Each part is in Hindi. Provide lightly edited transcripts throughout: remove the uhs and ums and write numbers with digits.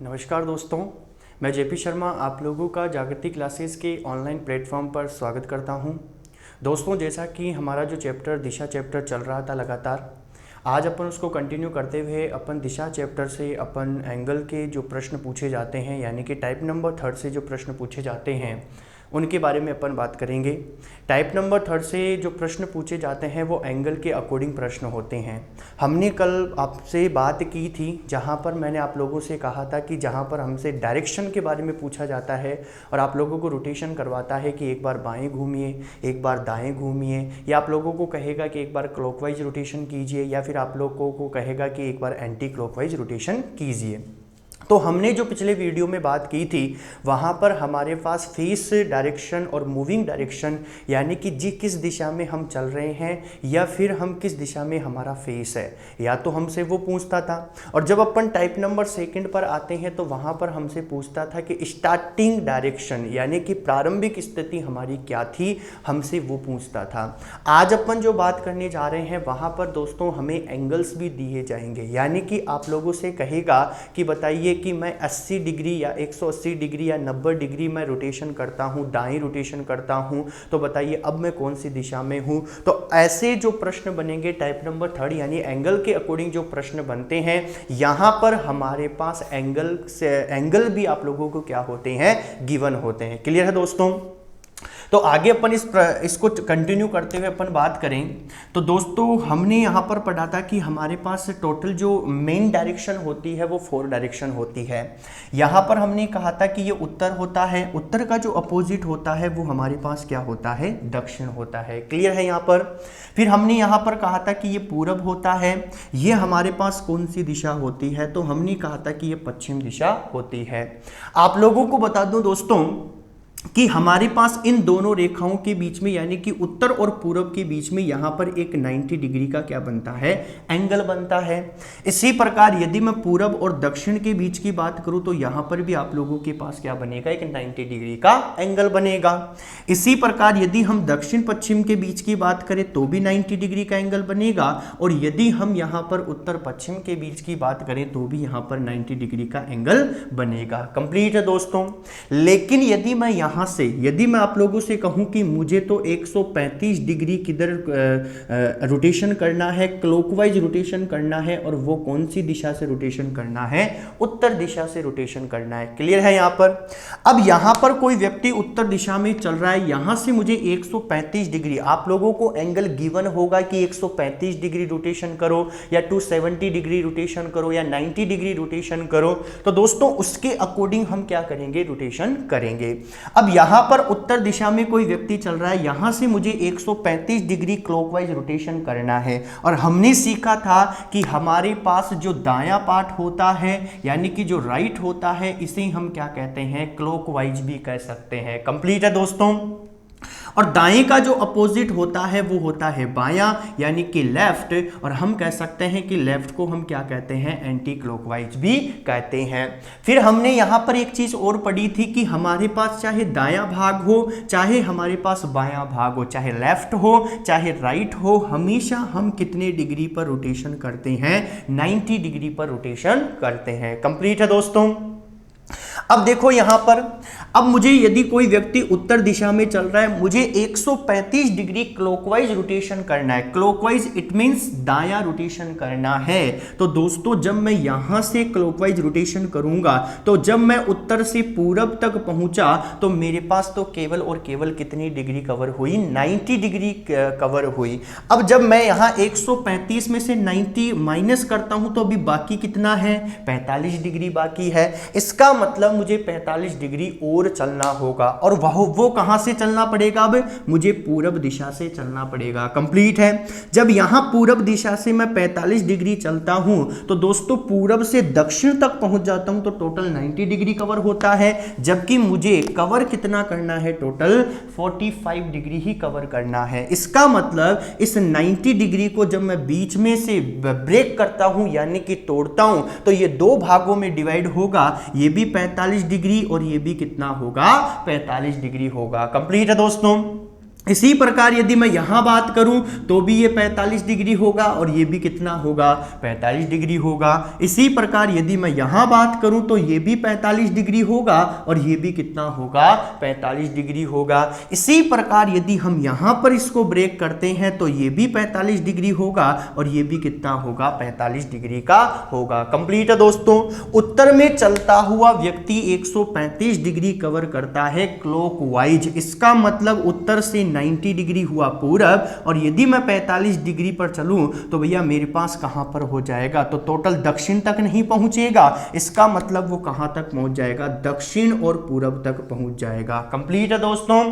नमस्कार दोस्तों, मैं जेपी शर्मा आप लोगों का जागृति क्लासेस के ऑनलाइन प्लेटफॉर्म पर स्वागत करता हूं। दोस्तों, जैसा कि हमारा जो चैप्टर दिशा चैप्टर चल रहा था लगातार, आज अपन उसको कंटिन्यू करते हुए अपन दिशा चैप्टर से अपन एंगल के जो प्रश्न पूछे जाते हैं यानी कि टाइप नंबर 3 से जो प्रश्न पूछे जाते हैं उनके बारे में अपन बात करेंगे। टाइप नंबर 3 से जो प्रश्न पूछे जाते हैं वो एंगल के अकॉर्डिंग प्रश्न होते हैं। हमने कल आपसे बात की थी जहां पर मैंने आप लोगों से कहा था कि जहां पर हमसे डायरेक्शन के बारे में पूछा जाता है और आप लोगों को रोटेशन करवाता है कि एक बार बाएं घूमिए, एक बार दाएं घूमिए, या आप लोगों को कहेगा कि एक बार क्लॉकवाइज रोटेशन कीजिए, या फिर आप लोगों को कहेगा कि एक बार एंटी क्लॉकवाइज रोटेशन कीजिए। तो हमने जो पिछले वीडियो में बात की थी वहाँ पर हमारे पास फेस डायरेक्शन और मूविंग डायरेक्शन यानी कि किस दिशा में हम चल रहे हैं या फिर हम किस दिशा में हमारा फेस है, या तो हमसे वो पूछता था। और जब अपन टाइप नंबर 2 पर आते हैं तो वहाँ पर हमसे पूछता था कि स्टार्टिंग डायरेक्शन यानी कि प्रारंभिक स्थिति हमारी क्या थी, हमसे वो पूछता था। आज अपन जो बात करने जा रहे हैं वहाँ पर दोस्तों हमें एंगल्स भी दिए जाएंगे, यानी कि आप लोगों से कहेगा कि बताइए कि मैं 80 डिग्री या 180 डिग्री या 90 डिग्री मैं रोटेशन करता हूं, दाएं रोटेशन करता हूं, तो बताइए अब मैं कौन सी दिशा में हूं। तो ऐसे जो प्रश्न बनेंगे टाइप नंबर 3 यानी एंगल के अकॉर्डिंग जो प्रश्न बनते हैं, यहां पर हमारे पास एंगल भी आप लोगों को क्या होते हैं, गिवन होते हैं। क्लियर है दोस्तों? तो आगे अपन इसको कंटिन्यू करते हुए अपन बात करें तो दोस्तों हमने यहाँ पर पढ़ा था कि हमारे पास टोटल जो मेन डायरेक्शन होती है वो 4 डायरेक्शन होती है। यहाँ पर हमने कहा था कि ये उत्तर होता है, उत्तर का जो अपोजिट होता है वो हमारे पास क्या होता है, दक्षिण होता है। क्लियर है यहाँ पर? फिर हमने यहाँ पर कहा था कि ये पूरब होता है, ये हमारे पास कौन सी दिशा होती है, तो हमने कहा था कि ये पश्चिम दिशा होती है। आप लोगों को बता दूं दोस्तों कि हमारे पास इन दोनों रेखाओं के बीच में यानी कि उत्तर और पूरब के बीच में यहां पर एक 90 डिग्री का क्या बनता है, एंगल बनता है। इसी प्रकार यदि मैं पूरब और दक्षिण के बीच की बात करूं तो यहां पर भी आप लोगों के पास क्या बनेगा, एक 90 डिग्री का एंगल बनेगा। इसी प्रकार यदि हम दक्षिण पश्चिम के बीच की बात करें तो भी 90 डिग्री का एंगल बनेगा, और यदि हम यहां पर उत्तर पश्चिम के बीच की बात करें तो भी यहां पर 90 डिग्री का एंगल बनेगा। कंप्लीट है दोस्तों। लेकिन यदि मैं आप लोगों से कहूं कि मुझे तो 135 डिग्री किधर रोटेशन करना है, क्लॉकवाइज रोटेशन करना है, और वो कौन सी दिशा से रोटेशन करना है, उत्तर दिशा से रोटेशन करना है। क्लियर है यहाँ पर? अब यहाँ पर कोई व्यक्ति उत्तर दिशा में चल रहा है, यहां से मुझे 135 डिग्री, आप लोगों को एंगल गिवन होगा कि 135 डिग्री रोटेशन करो या 270 डिग्री रोटेशन करो या 90 डिग्री रोटेशन करो, तो दोस्तों उसके अकॉर्डिंग हम क्या करेंगे, रोटेशन करेंगे। अब यहां पर उत्तर दिशा में कोई व्यक्ति चल रहा है, यहां से मुझे 135 डिग्री क्लॉकवाइज रोटेशन करना है, और हमने सीखा था कि हमारे पास जो दायां पार्ट होता है यानी कि जो राइट होता है इसे हम क्या कहते हैं, क्लॉकवाइज भी कह सकते हैं। कंप्लीट है दोस्तों? और दाएं का जो अपोजिट होता है वो होता है बायां यानी कि लेफ्ट, और हम कह सकते हैं कि लेफ्ट को हम क्या कहते हैं, एंटी क्लॉकवाइज भी कहते हैं। फिर हमने यहां पर एक चीज और पढ़ी थी कि हमारे पास चाहे दायां भाग हो चाहे हमारे पास बायां भाग हो, चाहे लेफ्ट हो चाहे राइट हो, हमेशा हम कितने डिग्री पर रोटेशन करते हैं, 90 डिग्री पर रोटेशन करते हैं। कंप्लीट है दोस्तों? अब देखो यहां पर, अब मुझे यदि कोई व्यक्ति उत्तर दिशा में चल रहा है, मुझे 135 डिग्री क्लॉकवाइज रोटेशन करना है, क्लॉकवाइज इट मींस दायां रोटेशन करना है। तो दोस्तों जब मैं यहां से क्लॉकवाइज रोटेशन करूंगा तो जब मैं उत्तर से पूरब तक पहुंचा तो मेरे पास तो केवल और केवल कितनी डिग्री कवर हुई, 90 डिग्री कवर हुई। अब जब मैं यहां 135 में से 90 माइनस करता हूं तो अभी बाकी कितना है, 45 डिग्री बाकी है। इसका मतलब मुझे 45 डिग्री और चलना होगा, और वो कहां से चलना पड़ेगा, अब मुझे पूरब दिशा से चलना पड़ेगा। कंप्लीट है? जब यहां पूरब दिशा से मैं 45 डिग्री चलता हूं तो दोस्तों पूरब से दक्षिण तक पहुंच जाता हूं तो टोटल 90 डिग्री कवर होता है, जबकि मुझे कवर कितना करना है, टोटल 45 डिग्री ही कवर करना है। इसका मतलब इस 90 डिग्री को जब मैं बीच में से ब्रेक करता हूं यानी कि तोड़ता हूं तो ये 2 भागों में डिवाइड होगा, ये भी 45 डिग्री और ये भी कितना होगा, 45 डिग्री होगा। कंप्लीट है दोस्तों? इसी प्रकार यदि मैं यहां बात करूं तो भी ये 45 डिग्री होगा और ये भी कितना होगा, 45 डिग्री होगा। इसी प्रकार यदि मैं यहां बात करूं तो ये भी 45 डिग्री होगा और ये भी कितना होगा, 45 डिग्री होगा। इसी प्रकार यदि हम यहां पर इसको ब्रेक करते हैं तो ये भी 45 डिग्री होगा और ये भी कितना होगा, 45 डिग्री का होगा। कंप्लीट है दोस्तों। उत्तर में चलता हुआ व्यक्ति 135 डिग्री कवर करता है क्लॉकवाइज, इसका मतलब उत्तर से 90 डिग्री हुआ पूरब, और यदि मैं 45 डिग्री पर चलूं तो भैया मेरे पास कहां पर हो जाएगा, तो टोटल दक्षिण तक नहीं पहुंचेगा, इसका मतलब वो कहां तक पहुंच जाएगा, दक्षिण और पूरब तक पहुंच जाएगा। कंप्लीट है दोस्तों।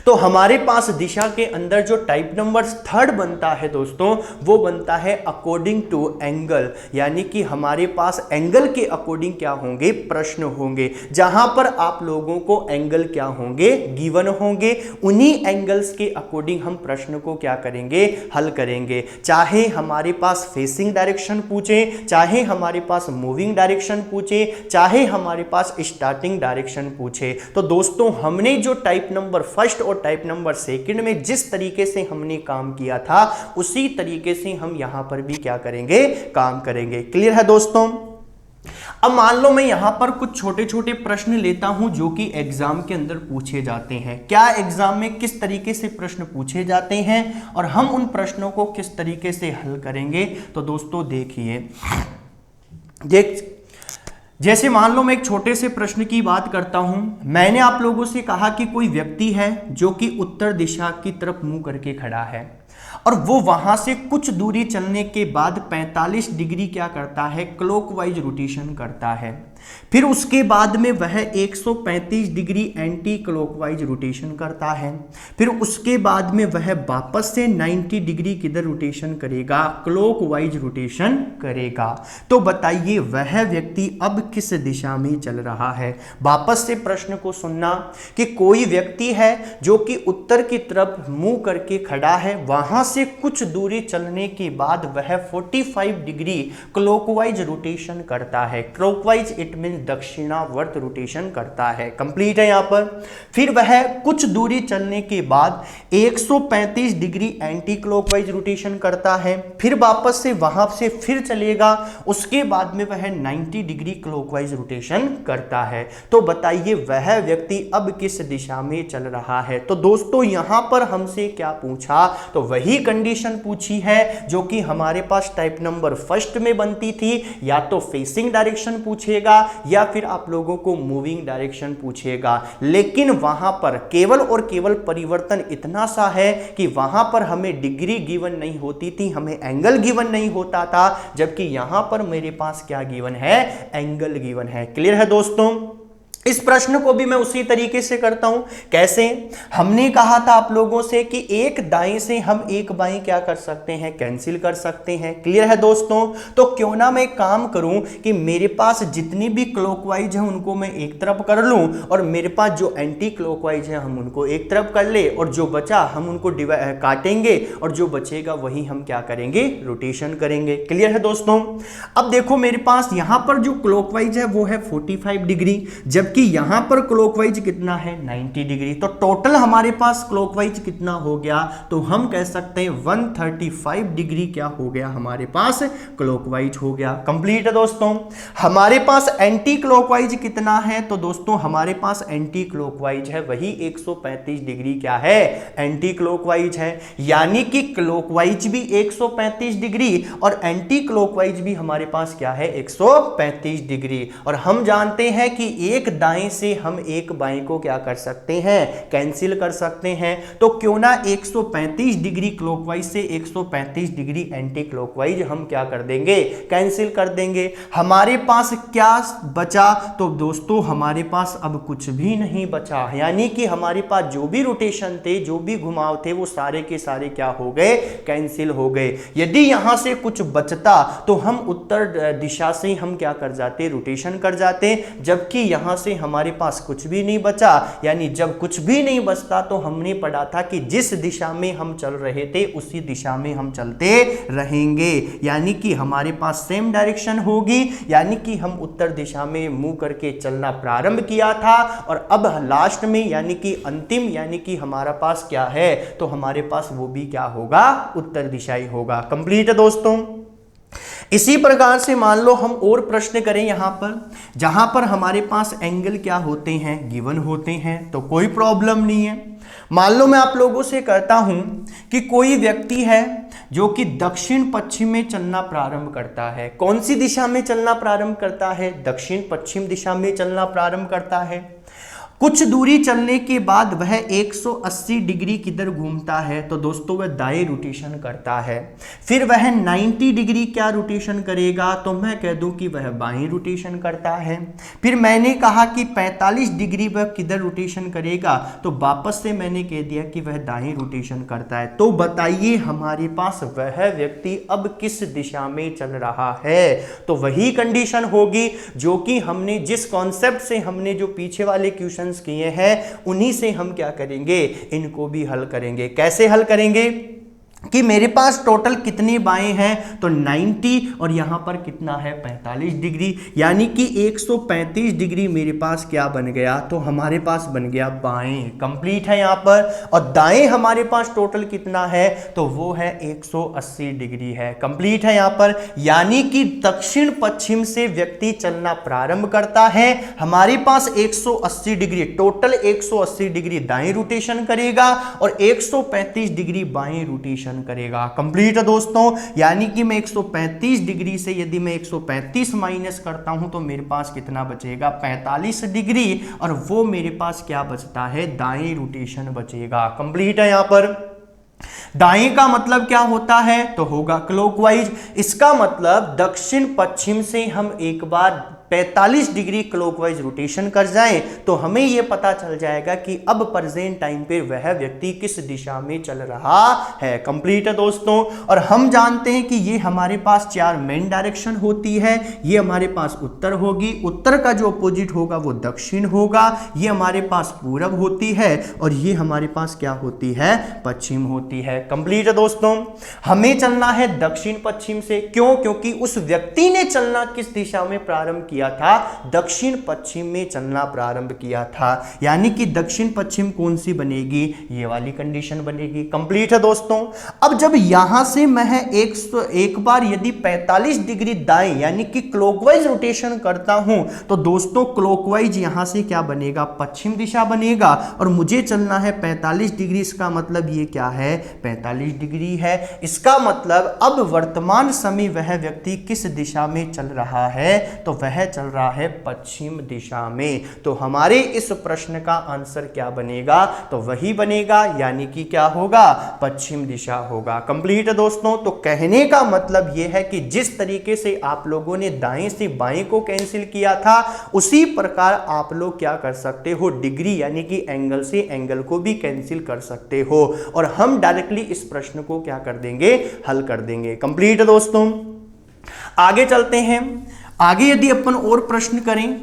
तो हमारे पास दिशा के अंदर जो टाइप नंबर 3 बनता है दोस्तों, वो बनता है अकॉर्डिंग टू एंगल, यानी कि हमारे पास एंगल के अकॉर्डिंग क्या होंगे, प्रश्न होंगे, जहां पर आप लोगों को एंगल क्या होंगे, गिवन होंगे, उन्हीं एंगल्स के अकॉर्डिंग हम प्रश्न को क्या करेंगे, हल करेंगे। चाहे हमारे पास फेसिंग डायरेक्शन पूछे, चाहे हमारे पास मूविंग डायरेक्शन पूछे, चाहे हमारे पास स्टार्टिंग डायरेक्शन पूछे। तो दोस्तों हमने जो टाइप नंबर फर्स्ट और टाइप नंबर सेकंड में जिस तरीके से हमने काम किया था उसी तरीके से हम यहां पर भी क्या करेंगे, काम करेंगे। क्लियर है दोस्तों। अब मान लो मैं यहां पर कुछ छोटे छोटे प्रश्न लेता हूं जो कि एग्जाम के अंदर पूछे जाते हैं। क्या एग्जाम में किस तरीके से प्रश्न पूछे जाते हैं और हम उन प्रश्नों को किस तरीके से हल करेंगे, तो दोस्तों देखिए, जैसे मान लो मैं एक छोटे से प्रश्न की बात करता हूं। मैंने आप लोगों से कहा कि कोई व्यक्ति है जो कि उत्तर दिशा की तरफ मुंह करके खड़ा है और वो वहां से कुछ दूरी चलने के बाद 45 डिग्री क्या करता है, क्लॉकवाइज रोटेशन करता है। फिर उसके बाद में वह 135 डिग्री एंटी क्लॉकवाइज रोटेशन करता है। फिर उसके बाद में वह वापस से 90 डिग्री किधर रोटेशन करेगा, क्लॉकवाइज रोटेशन करेगा। तो बताइए वह व्यक्ति अब किस दिशा में चल रहा है। वापस से प्रश्न को सुनना कि कोई व्यक्ति है जो कि उत्तर की तरफ मुंह करके खड़ा है, वहां से कुछ दूरी चलने के बाद वह 45 डिग्री क्लॉकवाइज रोटेशन करता है। क्लॉकवाइज इट मीन दक्षिणावर्त रोटेशन करता है। कंप्लीट है यहां पर। फिर वह कुछ दूरी चलने के बाद 135 डिग्री एंटी क्लॉकवाइज रोटेशन करता है। फिर वापस से वहां से फिर चलेगा, उसके बाद में वह 90 डिग्री क्लॉकवाइज रोटेशन करता है। तो बताइए वह व्यक्ति अब किस दिशा में चल रहा है। तो दोस्तों यहां पर हमसे क्या पूछा, तो वही कंडीशन पूछी है जो कि हमारे पास टाइप नंबर फर्स्ट में बनती थी। या तो फेसिंग डायरेक्शन पूछेगा या फिर आप लोगों को मूविंग डायरेक्शन पूछेगा। लेकिन वहां पर केवल और केवल परिवर्तन इतना सा है कि वहां पर हमें डिग्री गिवन नहीं होती थी, हमें एंगल गिवन नहीं होता था, जबकि यहां पर मेरे पास क्या गिवन है, एंगल गिवन है। क्लियर है दोस्तों। इस प्रश्न को भी मैं उसी तरीके से करता हूं। कैसे, हमने कहा था आप लोगों से कि एक दाएं से हम एक बाएं क्या कर सकते हैं, कैंसिल कर सकते हैं। क्लियर है दोस्तों। तो क्यों ना मैं काम करूं कि मेरे पास जितनी भी क्लॉकवाइज है उनको मैं एक तरफ कर लूं और मेरे पास जो एंटी क्लॉकवाइज है हम उनको एक तरफ कर ले, और जो बचा हम उनको काटेंगे और जो बचेगा वही हम क्या करेंगे, रोटेशन करेंगे। क्लियर है दोस्तों। अब देखो मेरे पास यहां पर जो क्लॉकवाइज है वो है 45 डिग्री, जब कि यहां पर क्लॉकवाइज कितना है, 90 डिग्री। तो टोटल हमारे पास क्लॉकवाइज कितना हो गया, तो हम कह सकते हैं 135 डिग्री क्या हो गया, हमारे पास क्लॉकवाइज हो गया। कंप्लीट है दोस्तों। हमारे पास एंटी क्लॉकवाइज कितना है, तो दोस्तों हमारे पास एंटी क्लॉकवाइज है वही 135 डिग्री क्या है, एंटी क्लॉकवाइज है। यानी कि क्लॉकवाइज भी 135 डिग्री और एंटी क्लॉकवाइज भी हमारे पास क्या है, 135 डिग्री। और हम जानते हैं कि एक दाएं से हम एक बाएं को क्या कर सकते हैं, कैंसिल कर सकते हैं। तो क्यों ना 135 डिग्री क्लॉकवाइज से 135 डिग्री एंटी क्लॉकवाइज हम क्या कर देंगे, कैंसिल कर देंगे। हमारे पास क्या बचा, तो दोस्तों हमारे पास अब कुछ भी नहीं बचा। यानी कि हमारे पास जो भी रोटेशन थे, जो भी घुमाव थे, वो सारे के सारे क्या हो गए, कैंसिल हो गए। यदि यहां से कुछ बचता तो हम उत्तर दिशा से हम क्या कर जाते, रोटेशन कर जाते, जबकि यहां से से हमारे पास कुछ भी नहीं बचा, यानी जब कुछ भी नहीं बचता तो हमने पढ़ा था कि जिस दिशा में हम चल रहे थे उसी दिशा में हम चलते रहेंगे, यानी कि हमारे पास सेम डायरेक्शन होगी, यानी कि हम उत्तर दिशा में मुंह करके चलना प्रारंभ किया था और अब लास्ट में यानी कि अंतिम यानी कि हमारा पास क्या है, तो हमारे पास वो भी क्या होगा, उत्तर दिशा ही होगा। कंप्लीट है दोस्तों। इसी प्रकार से मान लो हम और प्रश्न करें यहां पर, जहां पर हमारे पास एंगल क्या होते हैं, गिवन होते हैं, तो कोई प्रॉब्लम नहीं है। मान लो मैं आप लोगों से कहता हूं कि कोई व्यक्ति है जो कि दक्षिण पश्चिम में चलना प्रारंभ करता है। कौन सी दिशा में चलना प्रारंभ करता है, दक्षिण पश्चिम दिशा में चलना प्रारंभ करता है। कुछ दूरी चलने के बाद वह 180 डिग्री किधर घूमता है, तो दोस्तों वह दाएं रोटेशन करता है। फिर वह 90 डिग्री क्या रोटेशन करेगा, तो मैं कह दूं कि वह बाएं रोटेशन करता है। फिर मैंने कहा कि 45 डिग्री वह किधर रोटेशन करेगा, तो वापस से मैंने कह दिया कि वह दाएं रोटेशन करता है। तो बताइए हमारे पास वह व्यक्ति अब किस दिशा में चल रहा है, तो वही कंडीशन होगी जो कि हमने जिस कॉन्सेप्ट से हमने जो पीछे वाले क्वेश्चन किए हैं उन्हीं से हम क्या करेंगे, इनको भी हल करेंगे। कैसे हल करेंगे कि मेरे पास टोटल कितने बाएं हैं, तो 90 और यहां पर कितना है 45 डिग्री, यानी कि 135 डिग्री मेरे पास क्या बन गया, तो हमारे पास बन गया बाएं। कंप्लीट है यहां पर। और दाएं हमारे पास टोटल कितना है, तो वो है 180 डिग्री है। कंप्लीट है यहां पर, यानी कि दक्षिण पश्चिम से व्यक्ति चलना प्रारंभ करता है। हमारे पास 180 डिग्री टोटल 180 डिग्री दाएं रोटेशन करेगा और 135 डिग्री बाएं रोटेशन करेगा। कंप्लीट है दोस्तों, यानी कि मैं 135 डिग्री से यदि मैं 135 माइनस करता हूं तो मेरे पास कितना बचेगा, 45 डिग्री, और वो मेरे पास क्या बचता है, दाएं रोटेशन बचेगा। कंप्लीट है यहां पर। दाएं का मतलब क्या होता है, तो होगा क्लॉकवाइज। इसका मतलब दक्षिण पश्चिम से हम एक बार 45 डिग्री क्लॉकवाइज रोटेशन कर जाएं तो हमें यह पता चल जाएगा कि अब प्रेजेंट टाइम पे वह व्यक्ति किस दिशा में चल रहा है। कंप्लीट है दोस्तों। और हम जानते हैं कि ये हमारे पास 4 मेन डायरेक्शन होती है। ये हमारे पास उत्तर होगी, उत्तर का जो अपोजिट होगा वो दक्षिण होगा, ये हमारे पास पूरब होती है और ये हमारे पास क्या होती है, पश्चिम होती है। कंप्लीट है दोस्तों। हमें चलना है दक्षिण पश्चिम से, क्यों, क्योंकि उस व्यक्ति ने चलना किस दिशा में प्रारंभ किया था, दक्षिण पश्चिम में चलना प्रारंभ किया था, यानी कि दक्षिण पश्चिम कौन सी बनेगी, ये वाली कंडीशन बनेगी। कंप्लीट है दोस्तों। अब जब यहां से मैं एक बार यदि 45 डिग्री दाएं यानी कि क्लॉकवाइज रोटेशन करता हूं तो दोस्तों क्लॉकवाइज यहां से क्या बनेगा, पश्चिम दिशा बनेगा और मुझे चलना है 45 डिग्री। इसका मतलब ये क्या है, 45 डिग्री है। इसका मतलब अब वर्तमान समय वह व्यक्ति किस दिशा में चल रहा है, तो वह चल रहा है पश्चिम दिशा में। तो हमारे इस प्रश्न का आंसर क्या बनेगा, तो वही बनेगा, यानी कि क्या होगा, पश्चिम दिशा होगा। कंप्लीट है दोस्तों। तो कहने का मतलब यह है कि जिस तरीके से आप लोगों ने दाएं से बाएं को कैंसिल किया था उसी प्रकार आप लोग क्या कर सकते हो, डिग्री यानी कि एंगल से एंगल को भी कैंसिल कर सकते हो और हम डायरेक्टली इस प्रश्न को क्या कर देंगे, हल कर देंगे। कंप्लीट है दोस्तों। आगे चलते हैं। आगे यदि अपन और प्रश्न करें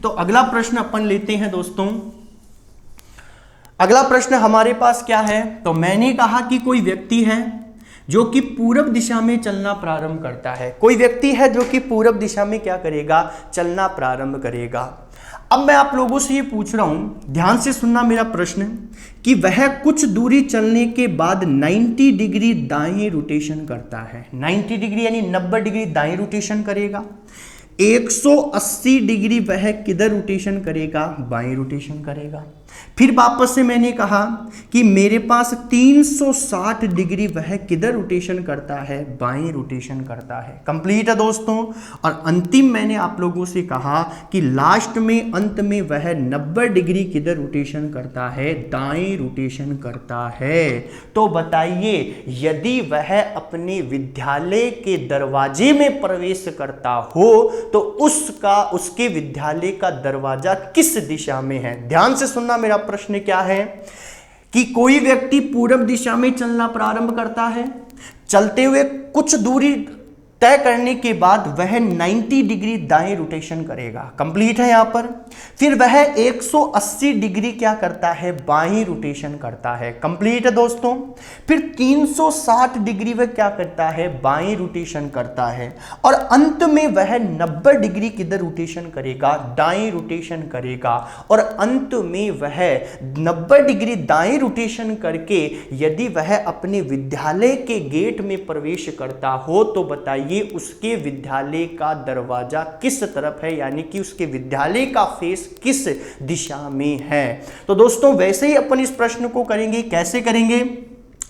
तो अगला प्रश्न अपन लेते हैं दोस्तों। अगला प्रश्न हमारे पास क्या है, तो मैंने कहा कि कोई व्यक्ति है जो कि पूरब दिशा में चलना प्रारंभ करता है। कोई व्यक्ति है जो कि पूरब दिशा में क्या करेगा, चलना प्रारंभ करेगा। अब मैं आप लोगों से ये पूछ रहा हूं, ध्यान से सुनना मेरा प्रश्न, कि वह कुछ दूरी चलने के बाद 90 डिग्री दाएं रोटेशन करता है। 90 डिग्री यानी 90 डिग्री दाएं रोटेशन करेगा। 180 डिग्री वह किधर रोटेशन करेगा, बाएं रोटेशन करेगा। फिर वापस से मैंने कहा कि मेरे पास 360 डिग्री वह किधर रोटेशन करता है, बाएं रोटेशन करता है। कंप्लीट है दोस्तों। और अंतिम मैंने आप लोगों से कहा कि लास्ट में अंत में वह 90 डिग्री किधर रोटेशन करता है, दाएं रोटेशन करता है। तो बताइए यदि वह अपने विद्यालय के दरवाजे में प्रवेश करता हो तो उसके विद्यालय का दरवाजा किस दिशा में है। ध्यान से सुनना, मेरा प्रश्न क्या है कि कोई व्यक्ति पूरब दिशा में चलना प्रारंभ करता है, चलते हुए कुछ दूरी तय करने के बाद वह 90 डिग्री दाएं रोटेशन करेगा, कंप्लीट है यहां पर। फिर वह 180 डिग्री क्या करता है, बाएं रोटेशन करता है, कंप्लीट है दोस्तों। फिर 360 डिग्री वह क्या करता है, बाएं रोटेशन करता है। और अंत में वह 90 डिग्री किधर रोटेशन करेगा, दाएं रोटेशन करेगा। और अंत में वह 90 डिग्री दाएं रोटेशन करके यदि वह अपने विद्यालय के गेट में प्रवेश करता हो तो बताइए उसके विद्यालय का दरवाजा किस तरफ है, यानी कि उसके विद्यालय का फेस किस दिशा में है। तो दोस्तों वैसे ही अपन इस प्रश्न को करेंगे, कैसे करेंगे,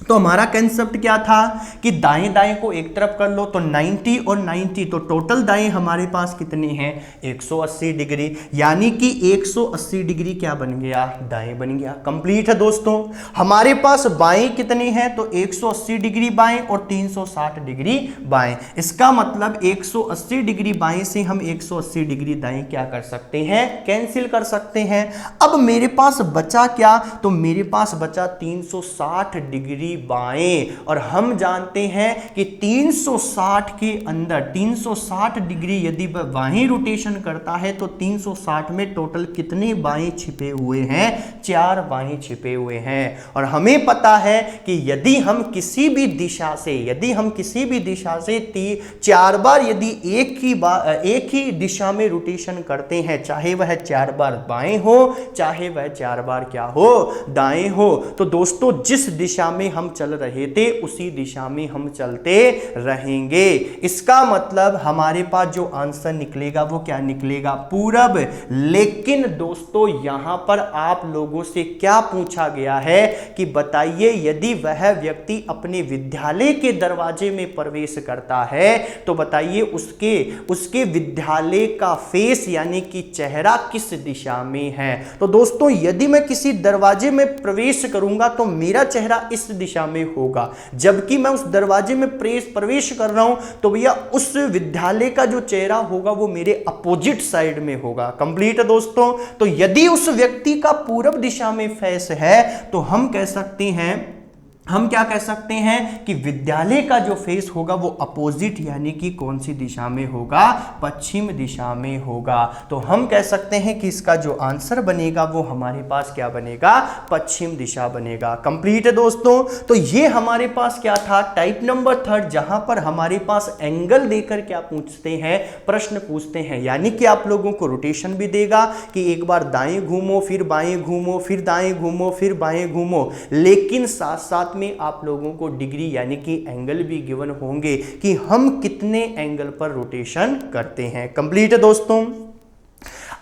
तो हमारा कंसेप्ट क्या था कि दाएं दाएं को एक तरफ कर लो तो 90 और 90, तो टोटल दाएं हमारे पास कितने हैं, 180 डिग्री, यानी कि 180 डिग्री क्या बन गया, दाएं बन गया, कंप्लीट है दोस्तों। हमारे पास बाएं कितने हैं, तो 180 डिग्री बाएं और 360 डिग्री बाएं। इसका मतलब 180 डिग्री बाएं से हम 180 डिग्री दाएं क्या कर सकते हैं, कैंसिल कर सकते हैं। अब मेरे पास बचा क्या, तो मेरे पास बचा 360 डिग्री बाएं। और हम जानते हैं कि 360 के अंदर 360 डिग्री यदि वह बाएं रोटेशन करता है तो 360 में टोटल कितने बाएं छिपे हुए हैं, 4 बाएं छिपे हुए हैं। और हमें पता है कि यदि हम किसी भी दिशा से 4 बार यदि एक ही दिशा में रोटेशन करते हैं, चाहे वह 4 बार बाएं हो चाहे वह 4 बार क्या हो, दाएं हो, तो दोस्तों जिस दिशा में हम चल रहे थे उसी दिशा में हम चलते रहेंगे। इसका मतलब हमारे पास जो आंसर निकलेगा वो क्या निकलेगा, पूरब। लेकिन दोस्तों यहां पर आप लोगों से क्या पूछा गया है कि बताइए यदि वह व्यक्ति अपने विद्यालय के दरवाजे में प्रवेश करता है तो बताइए उसके विद्यालय का फेस यानी कि चेहरा किस दिशा में है। तो दोस्तों यदि मैं किसी दरवाजे में प्रवेश करूंगा तो मेरा चेहरा इस दिशा में होगा, जबकि मैं उस दरवाजे में प्रवेश कर रहा हूं तो भैया उस विद्यालय का जो चेहरा होगा वो मेरे अपोजिट साइड में होगा, कंप्लीट है दोस्तों। तो यदि उस व्यक्ति का पूरब दिशा में फेस है तो हम क्या कह सकते हैं कि विद्यालय का जो फेस होगा वो अपोजिट यानी कि कौन सी दिशा में होगा, पश्चिम दिशा में होगा। तो हम कह सकते हैं कि इसका जो आंसर बनेगा वो हमारे पास क्या बनेगा, पश्चिम दिशा बनेगा, कंप्लीट है दोस्तों। तो ये हमारे पास क्या था, टाइप नंबर 3, जहां पर हमारे पास एंगल देकर क्या पूछते हैं, प्रश्न पूछते हैं, यानी कि आप लोगों को रोटेशन भी देगा कि एक बार दाएं घूमो फिर बाएं घूमो फिर दाएं घूमो फिर बाएं घूमो, लेकिन साथ साथ में आप लोगों को डिग्री यानी कि एंगल भी गिवन होंगे कि हम कितने एंगल पर रोटेशन करते हैं, कंप्लीट है दोस्तों।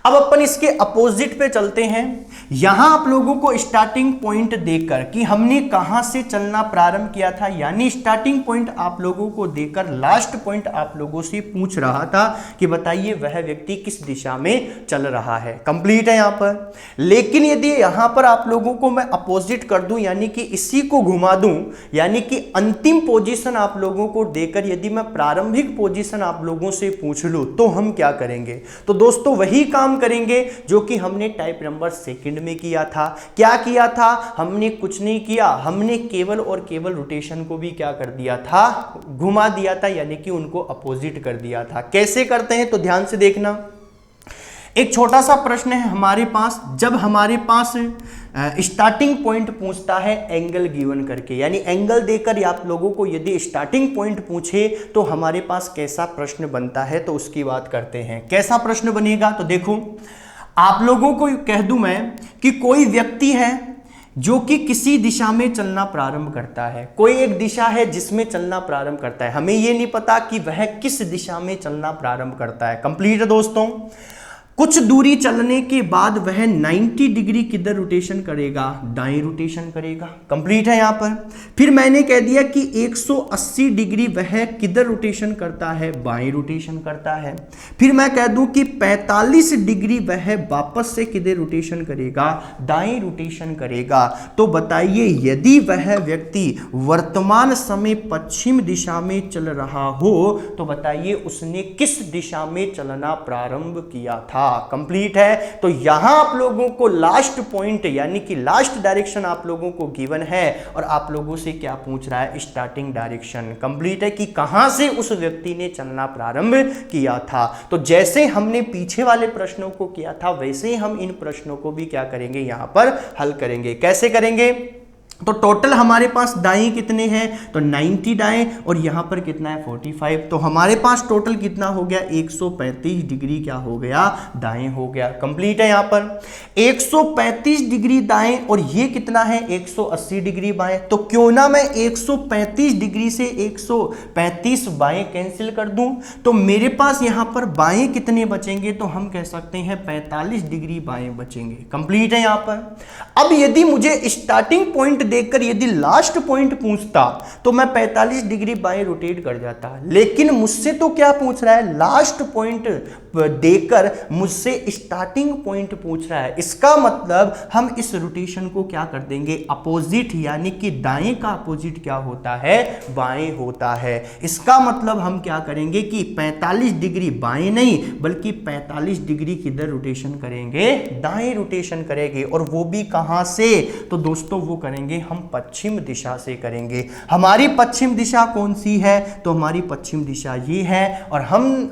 अब अपन इसके अपोजिट पे चलते हैं। यहां आप लोगों को स्टार्टिंग पॉइंट देकर कि हमने कहां से चलना प्रारंभ किया था, यानी स्टार्टिंग पॉइंट आप लोगों को देकर लास्ट पॉइंट आप लोगों से पूछ रहा था कि बताइए वह व्यक्ति किस दिशा में चल रहा है, कंप्लीट है यहां पर। लेकिन यदि यहां पर आप लोगों को मैं अपोजिट कर दूं यानी कि इसी को घुमा दूं, यानी कि अंतिम पोजीशन आप लोगों को देकर यदि मैं प्रारंभिक पोजीशन आप लोगों से पूछ लूं तो हम क्या करेंगे, तो दोस्तों वही काम करेंगे जो कि हमने टाइप नंबर 2 में किया था। क्या किया था, हमने कुछ नहीं किया, हमने केवल और केवल रोटेशन को भी क्या कर दिया था, घुमा दिया था, यानी कि उनको अपोजिट कर दिया था। कैसे करते हैं तो ध्यान से देखना। एक छोटा सा प्रश्न है हमारे पास, जब हमारे पास स्टार्टिंग पॉइंट पूछता है एंगल गिवन करके, यानी एंगल देकर आप लोगों को यदि स्टार्टिंग पॉइंट पूछे तो हमारे पास कैसा प्रश्न बनता है, तो उसकी बात करते हैं। कैसा प्रश्न बनेगा, तो देखो आप लोगों को कह दूं मैं कि कोई व्यक्ति है जो कि किसी दिशा में चलना प्रारंभ करता है, कोई एक दिशा है जिसमें चलना प्रारंभ करता है, हमें यह नहीं पता कि वह किस दिशा में चलना प्रारंभ करता है, कंप्लीट है दोस्तों। कुछ दूरी चलने के बाद वह 90 डिग्री किधर रोटेशन करेगा, दाएं रोटेशन करेगा, कंप्लीट है यहां पर। फिर मैंने कह दिया कि 180 डिग्री वह किधर रोटेशन करता है, बाएं रोटेशन करता है। फिर मैं कह दूं कि 45 डिग्री वह वापस से किधर रोटेशन करेगा, दाएं रोटेशन करेगा। तो बताइए यदि वह व्यक्ति वर्तमान समय पश्चिम दिशा में चल रहा हो तो बताइए उसने किस दिशा में चलना प्रारंभ किया था, था। कंप्लीट है। तो यहां आप लोगों को लास्ट पॉइंट यानी कि लास्ट डायरेक्शन आप लोगों को गिवन है और आप लोगों से क्या पूछ रहा है, स्टार्टिंग डायरेक्शन। कंप्लीट है कि कहां से उस व्यक्ति ने चलना प्रारंभ किया था। तो जैसे हमने पीछे वाले प्रश्नों को किया था वैसे ही हम इन प्रश्नों को भी क्या करेंगे, यहां पर हल करेंगे। कैसे करेंगे, तो टोटल हमारे पास दाएं कितने हैं, तो 90 दाएं और यहां पर कितना है 45। तो हमारे पास टोटल कितना हो गया, 135 डिग्री क्या हो गया, दाएं हो गया। कंप्लीट है। यहां पर 135 डिग्री दाएं और ये कितना है 180 डिग्री बाएं। तो क्यों ना मैं 135 डिग्री से 135 बाएं कैंसिल कर दूं, तो मेरे पास यहां पर बाएं कितने बचेंगे, तो हम कह सकते हैं 45 डिग्री बाएं बचेंगे। कंप्लीट है। यहां पर अब यदि मुझे स्टार्टिंग पॉइंट देखकर यदि लास्ट पॉइंट पूछता तो मैं 45 डिग्री बाएं रोटेट कर जाता, लेकिन मुझसे तो क्या पूछ रहा है, लास्ट पॉइंट देकर मुझसे स्टार्टिंग पॉइंट पूछ रहा है। इसका मतलब हम इस रोटेशन को क्या कर देंगे, अपोजिट, यानी कि दाएं का अपोजिट क्या होता है, बाएं होता है। इसका मतलब हम क्या करेंगे कि 45 डिग्री बाएं नहीं बल्कि 45 डिग्री किधर रोटेशन करेंगे, दाएं रोटेशन करेंगे। और वो भी कहां से, तो दोस्तों वो करेंगे हम पश्चिम दिशा से करेंगे। हमारी पश्चिम दिशा कौन सी है, तो हमारी पश्चिम दिशा ये है। और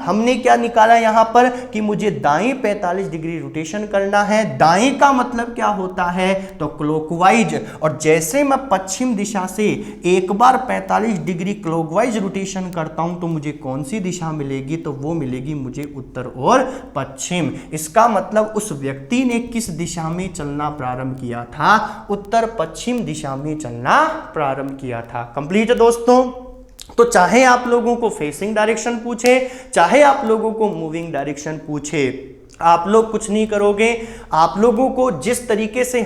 हमने क्या निकाला यहां पर कि मुझे दाएं 45 डिग्री रोटेशन करना है। दाएं का मतलब क्या होता है, तो क्लॉकवाइज। और जैसे मैं पश्चिम दिशा से एक बार 45 डिग्री क्लॉकवाइज रोटेशन करता हूं तो मुझे कौन सी दिशा मिलेगी, तो वो मिलेगी मुझे उत्तर और पश्चिम। इसका मतलब उस व्यक्ति ने किस दिशा में चलना प्रारंभ किया था, उत्तर पश्चिम दिशा में चलना प्रारंभ किया था। कंप्लीट है दोस्तों। तो चाहे आप लोगों को फेसिंग डायरेक्शन पूछे, चाहे आप लोगों को मूविंग डायरेक्शन पूछे, आप लोग कुछ नहीं करोगे। आप लोगों को जिस तरीके से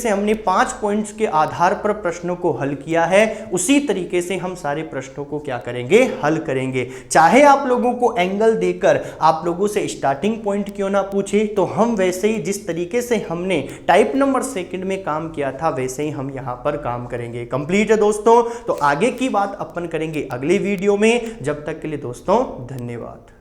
हमने 5 पॉइंट्स के आधार पर प्रश्नों को हल किया है उसी तरीके से हम सारे प्रश्नों को क्या करेंगे, हल करेंगे। चाहे आप लोगों को एंगल देकर आप लोगों से स्टार्टिंग पॉइंट क्यों ना पूछे, तो हम वैसे ही जिस तरीके से हमने टाइप नंबर सेकंड में काम किया था वैसे ही हम यहां पर काम करेंगे। कंप्लीट है दोस्तों। तो आगे की बात अपन करेंगे अगले वीडियो में। जब तक के लिए दोस्तों धन्यवाद।